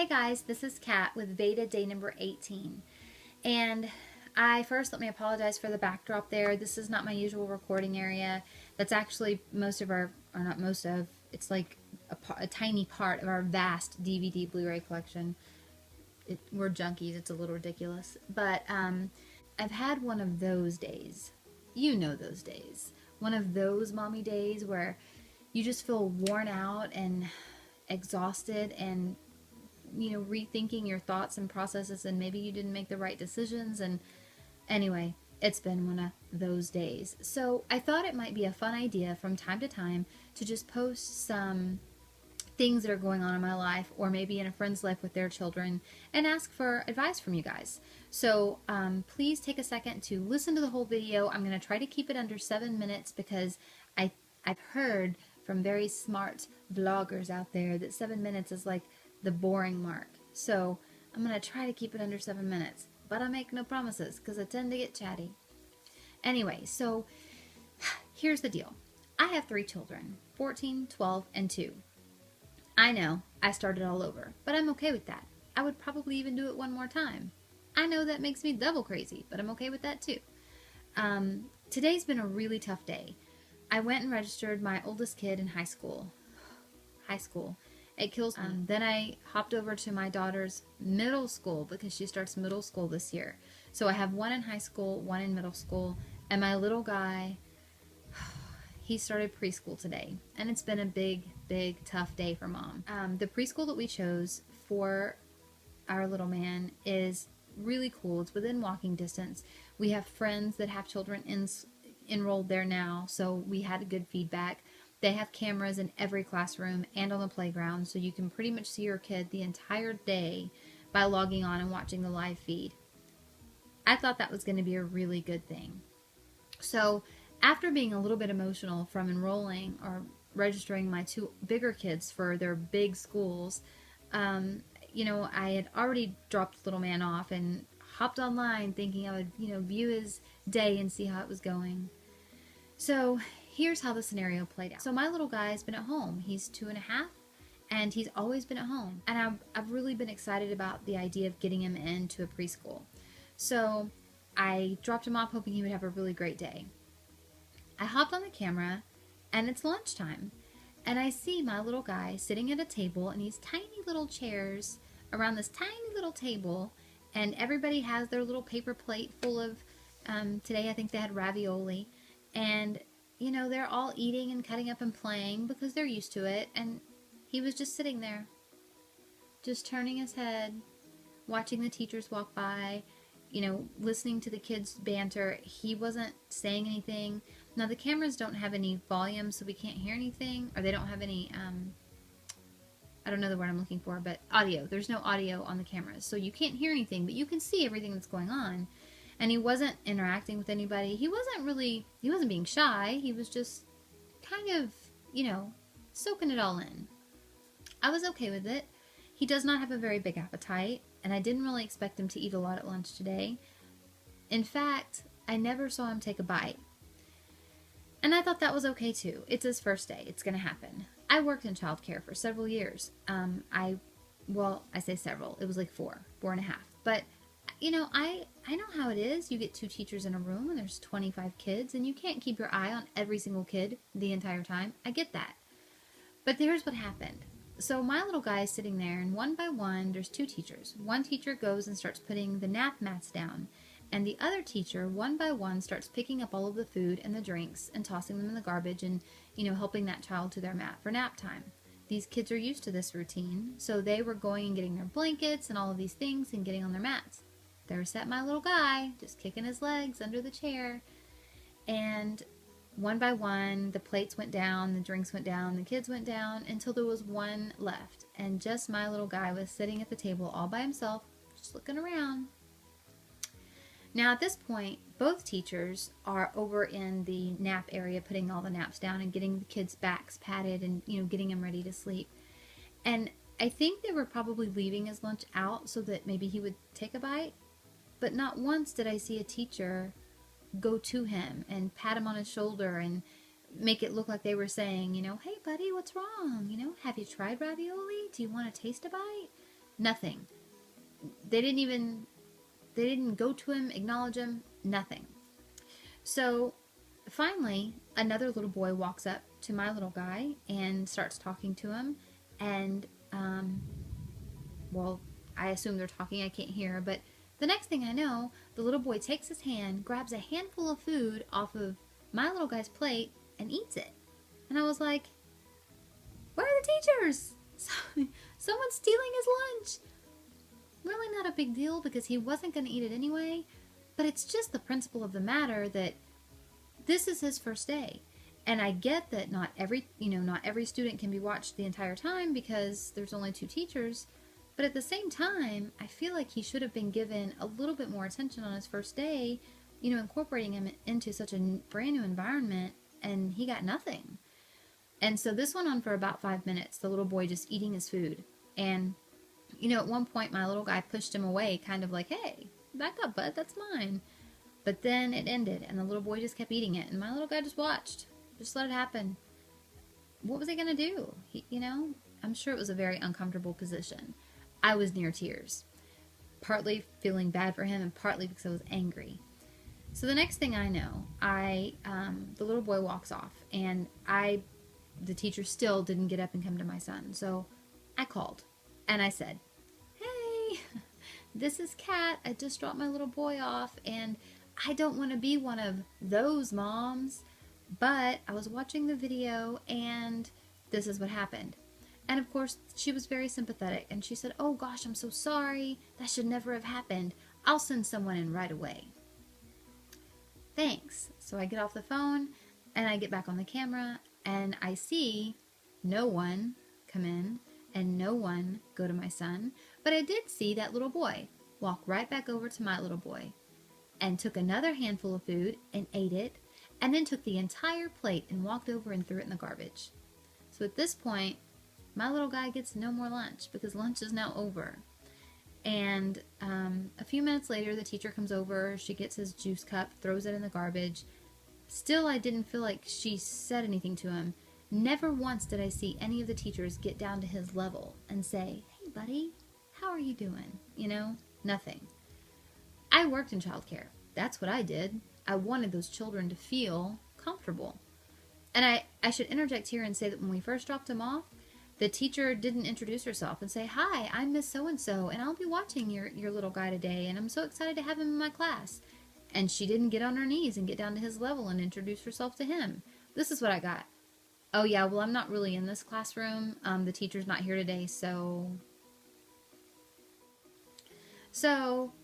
guys, this is Kat with Veda day number 18. And let me apologize for the backdrop there. This is not my usual recording area. That's actually most of our, or not most of, it's like a tiny part of our vast DVD Blu-ray collection. We're junkies, it's a little ridiculous. But I've had one of those days. You know those days. One of those mommy days where you just feel worn out and exhausted and rethinking your thoughts and processes, and maybe you didn't make the right decisions. And anyway, it's been one of those days. So I thought it might be a fun idea from time to time to just post some things that are going on in my life, or maybe in a friend's life with their children, and ask for advice from you guys. So please take a second to listen to the whole video. I'm going to try to keep it under 7 minutes because I've heard from very smart vloggers out there that 7 minutes is like the boring mark. So I'm going to try to keep it under 7 minutes, but I make no promises because I tend to get chatty. Anyway, so here's the deal. I have 3 children, 14, 12, and 2. I know I started all over, but I'm okay with that. I would probably even do it one more time. I know that makes me double crazy, but I'm okay with that too. Today's been a really tough day. I went and registered my oldest kid in high school. It kills me. Then I hopped over to my daughter's middle school because she starts middle school this year. So I have one in high school, one in middle school, and my little guy, he started preschool today. And it's been a big, tough day for mom. The preschool that we chose for our little man is really cool. It's within walking distance. We have friends that have children enrolled there now, so we had good feedback. They have cameras in every classroom and on the playground, so you can pretty much see your kid the entire day by logging on and watching the live feed. I thought that was going to be a really good thing. So after being a little bit emotional from enrolling or registering my 2 bigger kids for their big schools, I had already dropped the little man off and hopped online thinking I would, view his day and see how it was going. So here's how the scenario played out. So my little guy has been at home. He's 2.5, and he's always been at home. And I've really been excited about the idea of getting him into a preschool. So I dropped him off hoping he would have a really great day. I hopped on the camera, and it's lunchtime. And I see my little guy sitting at a table in these tiny little chairs around this tiny little table, and everybody has their little paper plate full of, today I think they had ravioli, and they're all eating and cutting up and playing because they're used to it. And he was just sitting there, just turning his head, watching the teachers walk by, listening to the kids banter. He wasn't saying anything. Now the cameras don't have any volume, so we can't hear anything, or they don't have any, I don't know the word I'm looking for, but audio. There's no audio on the cameras, so you can't hear anything, but you can see everything that's going on. And he wasn't interacting with anybody. He wasn't being shy. He was just kind of, soaking it all in. I was okay with it. He does not have a very big appetite, and I didn't really expect him to eat a lot at lunch today. In fact, I never saw him take a bite. And I thought that was okay too. It's his first day. It's going to happen. I worked in childcare for several years. I say several. It was like 4.5. But I know how it is. You get 2 teachers in a room and there's 25 kids, and you can't keep your eye on every single kid the entire time. I get that. But here's what happened. So my little guy is sitting there, and one by one, there's 2 teachers. One teacher goes and starts putting the nap mats down, and the other teacher, one by one, starts picking up all of the food and the drinks and tossing them in the garbage and, helping that child to their mat for nap time. These kids are used to this routine, so they were going and getting their blankets and all of these things and getting on their mats. There sat my little guy, just kicking his legs under the chair, and one by one, the plates went down, the drinks went down, the kids went down, until there was one left, and just my little guy was sitting at the table all by himself, just looking around. Now at this point, both teachers are over in the nap area putting all the naps down and getting the kids' backs patted and, getting them ready to sleep. And I think they were probably leaving his lunch out so that maybe he would take a bite. But not once did I see a teacher go to him and pat him on his shoulder and make it look like they were saying, hey buddy, what's wrong? Have you tried ravioli? Do you want to taste a bite? Nothing. They didn't go to him, acknowledge him, nothing. So finally, another little boy walks up to my little guy and starts talking to him. And, well, I assume they're talking, I can't hear. But the next thing I know, the little boy takes his hand, grabs a handful of food off of my little guy's plate, and eats it. And I was like, where are the teachers? Someone's stealing his lunch. Really not a big deal because he wasn't going to eat it anyway. But it's just the principle of the matter that this is his first day. And I get that not every student can be watched the entire time because there's only 2 teachers. But at the same time, I feel like he should have been given a little bit more attention on his first day, incorporating him into such a brand new environment, and he got nothing. And so this went on for about 5 minutes, the little boy just eating his food. And, at one point, my little guy pushed him away, kind of like, hey, back up, bud, that's mine. But then it ended, and the little boy just kept eating it, and my little guy just watched. Just let it happen. What was he going to do? I'm sure it was a very uncomfortable position. I was near tears, partly feeling bad for him and partly because I was angry. So the next thing I know, the little boy walks off, and the teacher still didn't get up and come to my son. So I called, and I said, hey, this is Kat. I just dropped my little boy off, and I don't want to be one of those moms, but I was watching the video, and this is what happened. And of course, she was very sympathetic, and she said, oh gosh, I'm so sorry. That should never have happened. I'll send someone in right away. Thanks. So I get off the phone, and I get back on the camera, and I see no one come in, and no one go to my son. But I did see that little boy walk right back over to my little boy, and took another handful of food, and ate it, and then took the entire plate, and walked over and threw it in the garbage. So at this point, my little guy gets no more lunch because lunch is now over. And a few minutes later, the teacher comes over. She gets his juice cup, throws it in the garbage. Still, I didn't feel like she said anything to him. Never once did I see any of the teachers get down to his level and say, hey, buddy, how are you doing? Nothing. I worked in childcare. That's what I did. I wanted those children to feel comfortable. And I should interject here and say that when we first dropped him off, the teacher didn't introduce herself and say, hi, I'm Miss So-and-so, and I'll be watching your little guy today, and I'm so excited to have him in my class. And she didn't get on her knees and get down to his level and introduce herself to him. This is what I got. Oh, yeah, well, I'm not really in this classroom. The teacher's not here today, so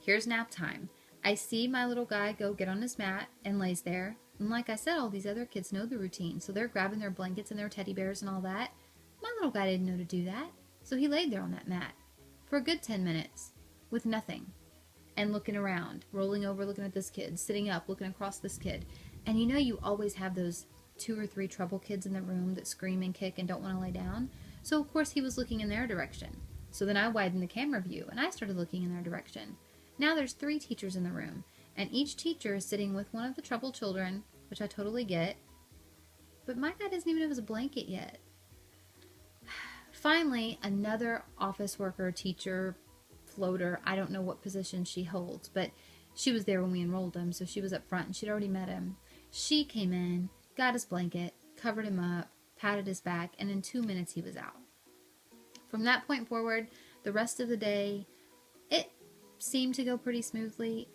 here's nap time. I see my little guy go get on his mat and lays there. And like I said, all these other kids know the routine, so they're grabbing their blankets and their teddy bears and all that. My little guy didn't know to do that, so he laid there on that mat for a good 10 minutes with nothing and looking around, rolling over, looking at this kid, sitting up, looking across this kid. And you always have those 2 or 3 trouble kids in the room that scream and kick and don't want to lay down. So, of course, he was looking in their direction. So then I widened the camera view, and I started looking in their direction. Now there's 3 teachers in the room, and each teacher is sitting with one of the troubled children, which I totally get. But my guy doesn't even have his blanket yet. Finally, another office worker, teacher, floater, I don't know what position she holds, but she was there when we enrolled him, so she was up front, and she'd already met him. She came in, got his blanket, covered him up, patted his back, and in 2 minutes he was out. From that point forward, the rest of the day, it seemed to go pretty smoothly.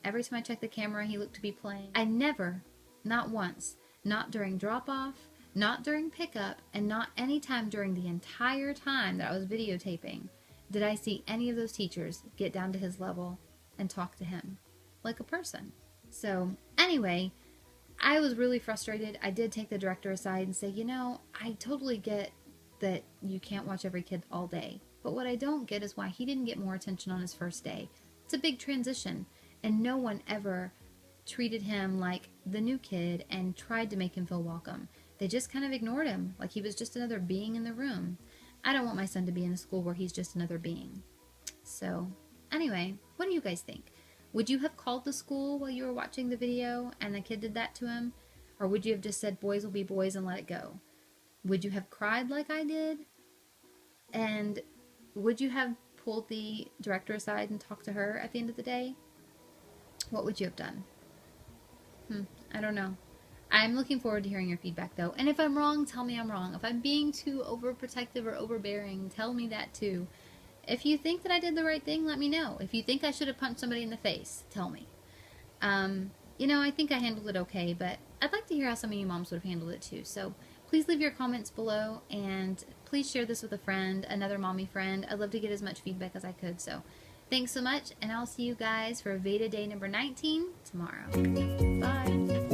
Every time I checked the camera, he looked to be playing. I never, not once, not during drop-off, not during pickup, and not any time during the entire time that I was videotaping did I see any of those teachers get down to his level and talk to him like a person. So anyway, I was really frustrated. I did take the director aside and say, I totally get that you can't watch every kid all day, but what I don't get is why he didn't get more attention on his first day. It's a big transition, and no one ever treated him like the new kid and tried to make him feel welcome. They just kind of ignored him, like he was just another being in the room. I don't want my son to be in a school where he's just another being. So, anyway, what do you guys think? Would you have called the school while you were watching the video and the kid did that to him? Or would you have just said boys will be boys and let it go? Would you have cried like I did? And would you have pulled the director aside and talked to her at the end of the day, what would you have done? I don't know. I'm looking forward to hearing your feedback, though. And if I'm wrong, tell me I'm wrong. If I'm being too overprotective or overbearing, tell me that too. If you think that I did the right thing, let me know. If you think I should have punched somebody in the face, tell me. I think I handled it okay, but I'd like to hear how some of you moms would have handled it too. So please leave your comments below, and please share this with a friend, another mommy friend. I'd love to get as much feedback as I could. So thanks so much, and I'll see you guys for Veda Day number 19 tomorrow. Bye.